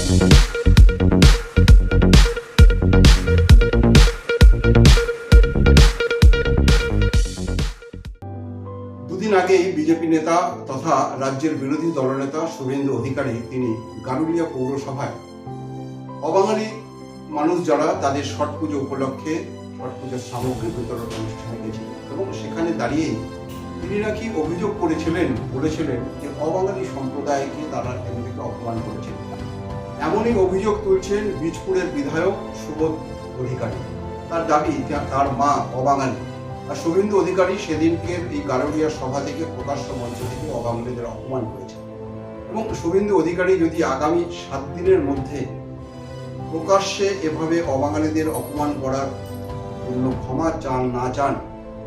দুদিন আগেই বিজেপি নেতা তথা রাজ্যের বিরোধী দলনেতা শুভেন্দু অধিকারী তিনি গারুলিয়া পৌরসভায় অবাঙালি মানুষ যারা তাদের ছট পুজো উপলক্ষে ছট পুজোর সামগ্রী বিতরণ অনুষ্ঠানে গেছিলেন এবং সেখানে দাঁড়িয়েই তিনি নাকি অভিযোগ বলেছিলেন যে অবাঙালি সম্প্রদায়কে তারা এমনিকে অপমান করেছিলেন। এমনই অভিযোগ তুলছেন বীজপুরের বিধায়ক সুবোধ অধিকারী। তার দাবি তার মা অবাঙালি। আর শুভেন্দু অধিকারী সেদিনকে এই গারুলিয়া সভা থেকে প্রকাশ্য মঞ্চ থেকে অবাঙালিদের অপমান করেছেন এবং শুভেন্দু অধিকারী যদি আগামী 7 দিনের মধ্যে প্রকাশ্যে এভাবে অবাঙালিদের অপমান করার জন্য ক্ষমা না চান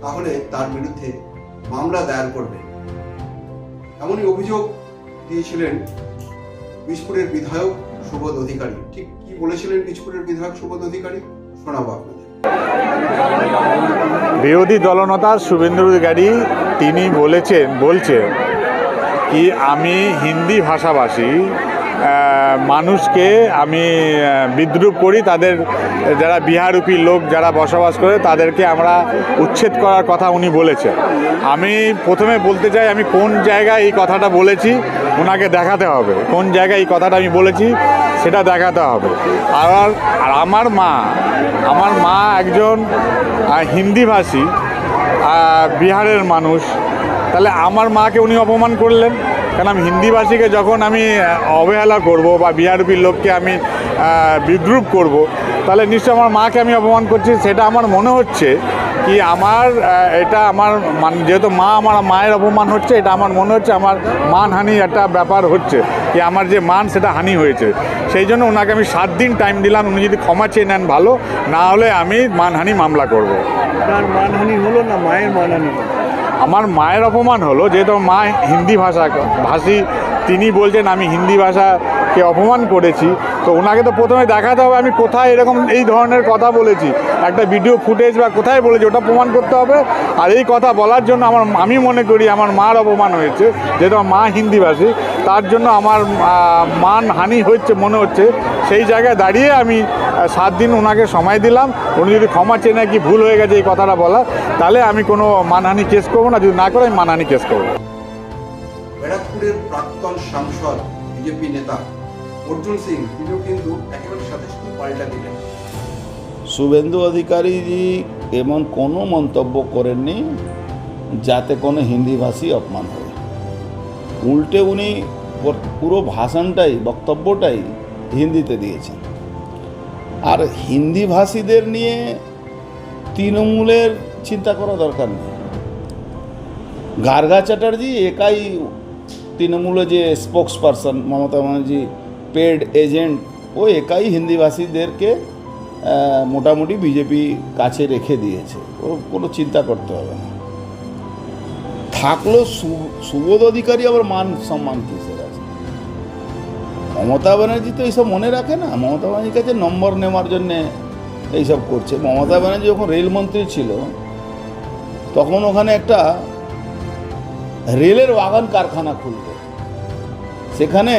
তাহলে তার বিরুদ্ধে মামলা দায়ের করবেন, এমনই অভিযোগ দিয়েছিলেন বীজপুরের বিধায়ক সুবোধ অধিকারী। ঠিক কি বলেছিলেন বীজপুরের বিধায়ক সুবোধ অধিকারী শোনাবো আপনাদের। বিরোধী দলনেতা শুভেন্দু অধিকারী তিনি বলছেন কি আমি হিন্দি ভাষাভাষী মানুষকে আমি বিদ্রুপ করি, তাদের যারা বিহারূপী লোক যারা বসবাস করে তাদেরকে আমরা উচ্ছেদ করার কথা উনি বলেছেন। আমি প্রথমে বলতে চাই আমি কোন জায়গায় এই কথাটা বলেছি ওনাকে দেখাতে হবে, কোন জায়গায় এই কথাটা আমি বলেছি সেটা দেখাতে হবে। আর আমার মা একজন হিন্দিভাষী বিহারের মানুষ, তাহলে আমার মাকে উনি অপমান করলেন কেন? আমি হিন্দিভাষীকে যখন আমি অবহেলা করব বা বিহারূপী লোককে আমি বিদ্রুপ করব তাহলে নিশ্চয় আমার মাকে আমি অপমান করছি। সেটা আমার মনে হচ্ছে কি এটা আমার যেহেতু আমার মায়ের অপমান হচ্ছে, এটা আমার মনে হচ্ছে আমার মানহানি একটা ব্যাপার হচ্ছে কি আমার যে মান সেটা হানি হয়েছে। সেই জন্য ওনাকে আমি 7 দিন টাইম দিলাম, উনি যদি ক্ষমা চেয়ে নেন ভালো, না হলে আমি মানহানি মামলা করব। মানহানি হলো না মায়ের মানহানি? আমার মায়ের অপমান হলো, যেহেতু মা হিন্দি ভাষী, তিনি বলছেন আমি হিন্দি ভাষাকে অপমান করেছি, তো ওনাকে তো প্রথমে দেখাতে হবে আমি কোথায় এরকম এই ধরনের কথা বলেছি, একটা ভিডিও ফুটেজ বা কোথায় বলেছি ওটা প্রমাণ করতে হবে। আর এই কথা বলার জন্য আমি মনে করি আমার মার অপমান হয়েছে, যেহেতু আমার মা হিন্দিভাষী, তার জন্য আমার মানহানি হচ্ছে মনে হচ্ছে। সেই জায়গায় দাঁড়িয়ে আমি 7 দিন ওনাকে সময় দিলাম। উনি যদি ক্ষমা চেয়ে নাকি ভুল হয়ে গেছে এই কথাটা বলা, তাহলে আমি কোনো মানহানি কেস করবো না, যদি না করে আমি মানহানি কেস করবো। ব্যারাকপুরের প্রাক্তন সাংসদ বিজেপি নেতা অর্জুন সিং তিনিও কিন্তু একেবারে সাথে পাল্টা দিলেন। শুভেন্দু অধিকারীজি এমন কোনো মন্তব্য করেননি যাতে কোনো হিন্দিভাষী অপমান হয়। উল্টে উনি পুরো বক্তব্যটাই হিন্দিতে দিয়েছেন। আর হিন্দিভাষীদের নিয়ে তৃণমূলের চিন্তা করা দরকার নেই। গার্গা চ্যাটার্জি একাই তৃণমূলের যে spokesperson, Mamata Banerjee paid agent, ও একাই হিন্দিভাষীদেরকে মোটামুটি বিজেপি কাছে রেখে দিয়েছে। ওর কোনো চিন্তা করতে হবে না। থাকলো সুবোধ অধিকারী আবার মান সম্মান কিসের আছে? মমতা ব্যানার্জি তো এইসব মনে রাখে না। মমতা ব্যানার্জির কাছে নম্বর নেওয়ার জন্যে এইসব করছে। মমতা ব্যানার্জি যখন রেলমন্ত্রী ছিল তখন ওখানে একটা রেলের ওয়াগন কারখানা খুলবে, সেখানে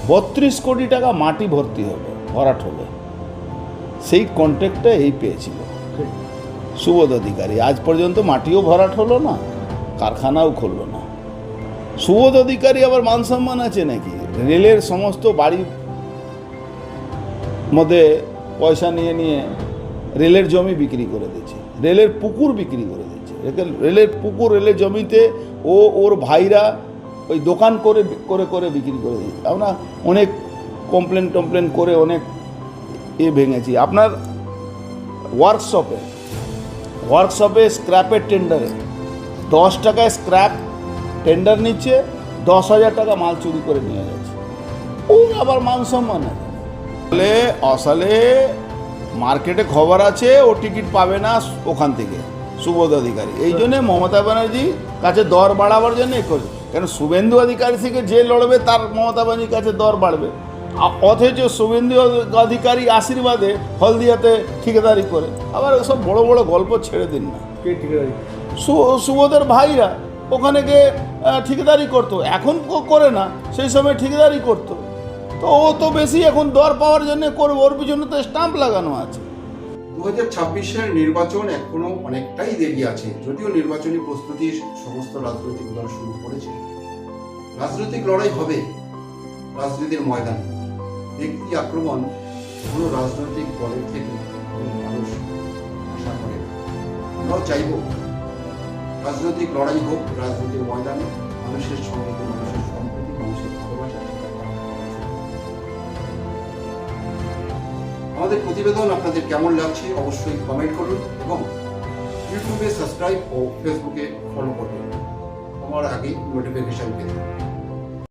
32 কোটি টাকা মাটি ভরাট হবে। সেই কন্ট্রাক্টটা পেয়েছিল সুবোধ অধিকারী। আজ পর্যন্ত মাটিও ভরাট হলো না, কারখানাও খুললো না। সুবোধ অধিকারী আবার মান সম্মান আছে নাকি? রেলের সমস্ত বাড়ির মধ্যে পয়সা নিয়ে রেলের জমি বিক্রি করে দিচ্ছে, রেলের পুকুর বিক্রি করে দিচ্ছে। রেলের জমিতে ওর ভাইরা ওই দোকান করে বিক্রি করে দিচ্ছে। আমরা অনেক কমপ্লেন করে অনেক ভেঙেছি। আপনার ওয়ার্কশপে স্ক্র্যাপের টেন্ডারে 10 টাকায় স্ক্র্যাপ টেন্ডার নিচ্ছে, 10,000 টাকা মাল চুরি করে নিয়ে যাচ্ছে। ওর আবার মান সম্মান আছে? আসলে মার্কেটে খবর আছে ও টিকিট পাবে না ওখান থেকে সুবোধ অধিকারী। এই জন্যে মমতা ব্যানার্জি কাছে দর বাড়াবার জন্য করছে। কেন শুভেন্দু অধিকারী থেকে যে লড়বে তার মমতা ব্যানার্জির কাছে দর বাড়বে। অথচ শুভেন্দু অধিকারী আশীর্বাদে হলদিয়াতে ঠিকাদারি করে। আবার ওসব বড় বড় গল্প ছেড়ে দিন না। সুবোধের ভাইরা ওখানে গিয়ে ঠিকাদারি করতো, এখন করে না, সেই সময় ঠিকাদারি করতো। তো ও তো বেশি এখন দর পাওয়ার জন্য করবে, ওর পিছনে তো স্টাম্প লাগানো আছে। 2026-এর নির্বাচন এখনো অনেকটাই দেরি আছে, যদিও নির্বাচনী প্রস্তুতি সমস্ত রাজনৈতিক দল শুরু করেছে। রাজনৈতিক লড়াই হবে রাজনীতির ময়দানে। ব্যক্তি আক্রমণ কোনো রাজনৈতিক দলের থেকে কোনো মানুষ আশা করে না। আমরাও চাইব রাজনৈতিক লড়াই হোক রাজনৈতিক ময়দানে, মানুষের সঙ্গে মানুষের সম্প্রীতি, মানুষের ভালোবাসা। আমাদের প্রতিবেদন আপনাদের কেমন লাগছে অবশ্যই কমেন্ট করুন এবং ইউটিউবে সাবস্ক্রাইব ও ফেসবুকে ফলো করবেন আমার আগে নোটিফিকেশন পেতে।